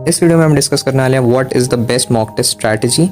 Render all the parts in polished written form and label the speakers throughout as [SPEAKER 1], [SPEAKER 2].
[SPEAKER 1] इस वीडियो में हम डिस्कस करने वाले हैं what is the best mock test strategy,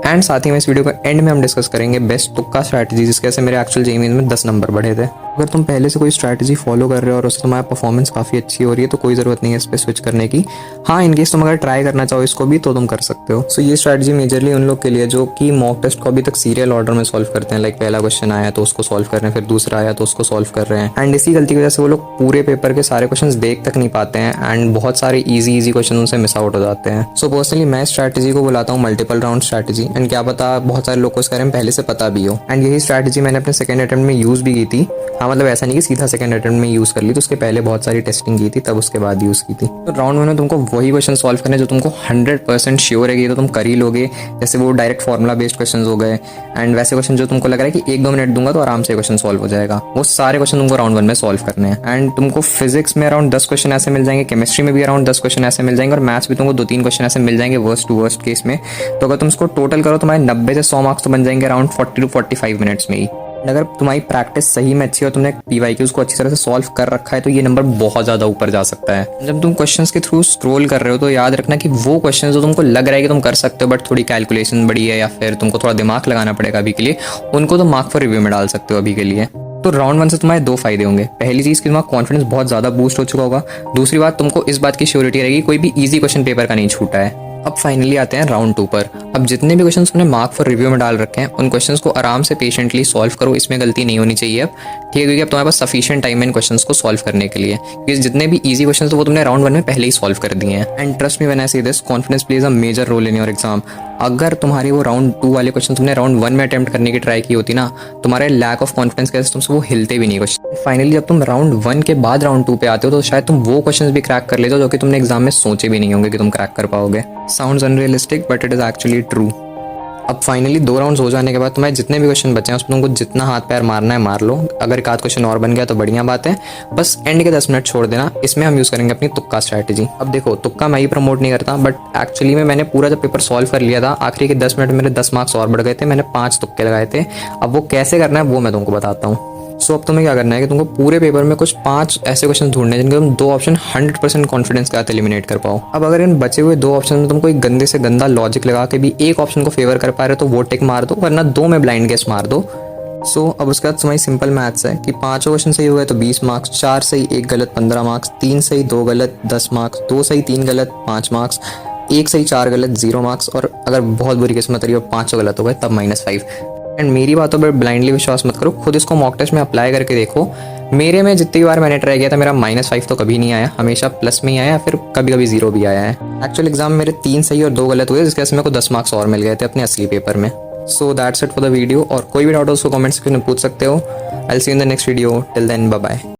[SPEAKER 1] and साथ ही में इस वीडियो के एंड में हम डिस्कस करेंगे बेस्ट तुक्का स्ट्रैटेजी जिसके वजह से मेरे एक्चुअल जेईई में 10 नंबर बढ़े थे। अगर तुम पहले से कोई स्ट्रैटेजी फॉलो कर रहे हो और उससे तुम्हारा परफॉर्मेंस काफ़ी अच्छी हो रही है तो कोई ज़रूरत नहीं है इस पर स्विच करने की। हाँ, इनकेस तुम अगर ट्राई करना चाहो इसको भी तो तुम कर सकते हो। सो ये स्ट्रैटेजी मेजरली उन लोग के लिए जो कि मॉक टेस्ट को अभी तक सीरियल ऑर्डर में सॉल्व करते हैं। लाइक पहला क्वेश्चन आया तो उसको सॉल्व कर रहे हैं, फिर दूसरा आया तो उसको सॉल्व कर रहे हैं, एंड इसी गलती की वजह से वो लोग पूरे पेपर के सारे क्वेश्चन देख तक नहीं पाते हैं एंड बहुत सारे ईजी क्वेश्चन उनसे मिस आउट हो जाते हैं। सो पर्सनली मैं स्ट्रैटेजी को बुलाता हूँ मल्टीपल राउंड स्ट्रैटेजी, एंड क्या पता बहुत सारे लोग को इसके बारे में पहले से पता भी हो। एंड यही स्ट्रैटेजी मैंने अपने सेकंड अटेम्प्ट में यूज़ भी की थी। हाँ, मतलब ऐसा नहीं कि सीधा सेकंड अटेम्प्ट में यूज़ कर ली, तो उसके पहले बहुत सारी टेस्टिंग की थी तब उसके बाद यूज़ की थी। तो राउंड 1 में तुमको वही क्वेश्चन सॉल्व करने जो तुमको 100% श्योर है कि तो तुम कर ही लोगे। जैसे वो डायरेक्ट फार्मूला बेस्ड क्वेश्चन हो गए, एंड वैसे क्वेश्चन जो तुमको लग रहा है कि 1-2 मिनट दूंगा तो आराम से क्वेश्चन सॉल्व हो जाएगा, वो सारे क्वेश्चन तुमको राउंड 1 में सॉल्व करने हैं। एंड तुमको फिजिक्स में अराउंड 10 क्वेश्चन ऐसे मिल जाएंगे, केमिस्ट्री में भी अराउंड 10 क्वेश्चन ऐसे मिल जाएंगे, और मैथ्स भी तुमको 2-3 क्वेश्चन ऐसे मिल जाएंगे वर्स्ट टू वर्स्ट केस में। तो अगर तुम इसको टोटल करो तुम्हारे 90 से 100 मार्क्स तो बन जाएंगे अराउंड 40 to 45 मिनट्स में ही। अगर तुम्हारी प्रैक्टिस सही में अच्छी है और तुमने पीवाईक्यूज को अच्छी तरह से सॉल्व कर रखा है तो ये नंबर बहुत ज़्यादा ऊपर जा सकता है। जब तुम क्वेश्चंस के थ्रू स्क्रॉल कर रहे हो तो याद रखना कि वो क्वेश्चन जो तुमको लग रहा है कि तुम कर सकते हो बट थोड़ी कैलकुलेशन बड़ी है या फिर तुमको थोड़ा दिमाग लगाना पड़ेगा अभी के लिए, उनको तुम मार्क फॉर रिव्यू में डाल सकते हो अभी के लिए। तो राउंड 1 से तुम्हारे 2 फायदे होंगे। पहली चीज़ कि तुम्हारा कॉन्फिडेंस बहुत ज़्यादा बूस्ट हो चुका होगा। दूसरी बात, तुमको इस बात की श्योरिटी रहेगी कोई भी ईजी क्वेश्चन पेपर का नहीं छूटा है। अब फाइनली आते हैं राउंड 2 पर। अब जितने भी क्वेश्चंस तुमने मार्क फॉर रिव्यू में डाल रखे हैं उन क्वेश्चंस को आराम से पेशेंटली सॉल्व करो, इसमें गलती नहीं होनी चाहिए अब, ठीक है, क्योंकि अब तुम्हारे पास सफिशिएंट टाइम है इन क्वेश्चंस को सॉल्व करने के लिए, क्योंकि जितने भी इजी क्वेश्चंस वो तुमने राउंड 1 में पहले ही सॉल्व कर दिए हैं। And trust me when I say this, confidence plays a major role in your exam. अगर तुम्हारी वो राउंड 2 वाले क्वेश्चन तुमने राउंड 1 में अटेम्प्ट करने की ट्राई की होती ना, तुम्हारे लैक ऑफ कॉन्फिडेंस के वजह से तुमसे वो हिलते भी नहीं क्वेश्चन। फाइनली जब तुम राउंड 1 के बाद राउंड 2 पे आते हो तो शायद तुम वो क्वेश्चंस भी क्रैक कर लेते हो जो कि तुमने एग्जाम में सोचे भी नहीं होंगे कि तुम क्रैक कर पाओगे। Sounds unrealistic but it is actually true. अब फाइनली 2 राउंड्स हो जाने के बाद तुम्हारे जितने भी क्वेश्चन बचे हैं उसमें तुमको जितना हाथ पैर मारना है मार लो। अगर एक आध क्वेश्चन और बन गया तो बढ़िया बात है, बस एंड के 10 मिनट छोड़ देना, इसमें हम यूज़ करेंगे अपनी तुक्का स्ट्रैटेजी। अब देखो, तुक्का मैं ही प्रमोट नहीं करता, बट एक्चुअली में मैंने पूरा जब पेपर सॉल्व कर लिया था आखिरी के 10 मिनट में मेरे 10 मार्क्स और बढ़ गए थे। मैंने 5 तुक्के लगाए थे। अब वो कैसे करना है वो मैं तुमको बताता हूँ। सो अब तुम्हें क्या करना है कि तुमको पूरे पेपर में कुछ 5 ऐसे क्वेश्चन ढूंढने हैं जिनके तुम 2 ऑप्शन 100% कॉन्फिडेंस के साथ एलिमिनेट कर पाओ। अब अगर इन बचे हुए 2 ऑप्शन में तुम कोई गंदे से गंदा लॉजिक लगा के भी एक ऑप्शन को फेवर कर पा रहे हो तो वो टिक मार दो, वरना 2 में ब्लाइंड गेस मार दो। सो अब उसके बाद तुम्हारी सिंपल मैथ्स है कि 5 क्वेश्चन सही हुए तो 20 मार्क्स, 4 सही 1 गलत 15 मार्क्स, 3 सही 2 गलत 10 मार्क्स, 2 सही 3 गलत 5 मार्क्स, 1 सही 4 गलत 0 मार्क्स, और अगर बहुत बुरी किस्मत रही हो 5 गलत हो गए तब -5। एंड मेरी बातों पर ब्लाइंडली विश्वास मत करो, खुद इसको मॉक टेस्ट में अप्लाई करके देखो। मेरे में जितनी बार मैंने ट्राई किया था मेरा -5 तो कभी नहीं आया, हमेशा प्लस में ही आया, फिर कभी कभी 0 भी आया है। एक्चुअल एग्जाम मेरे 3 सही और 2 गलत हुए जिसकी वजह से मेरे को 10 मार्क्स और मिल गए थे अपने असली पेपर में। So that's it for the video, और कोई भी डाउट हो उसको कमेंट सेक्शन में पूछ सकते हो। I will see you in the next video, till then bye bye.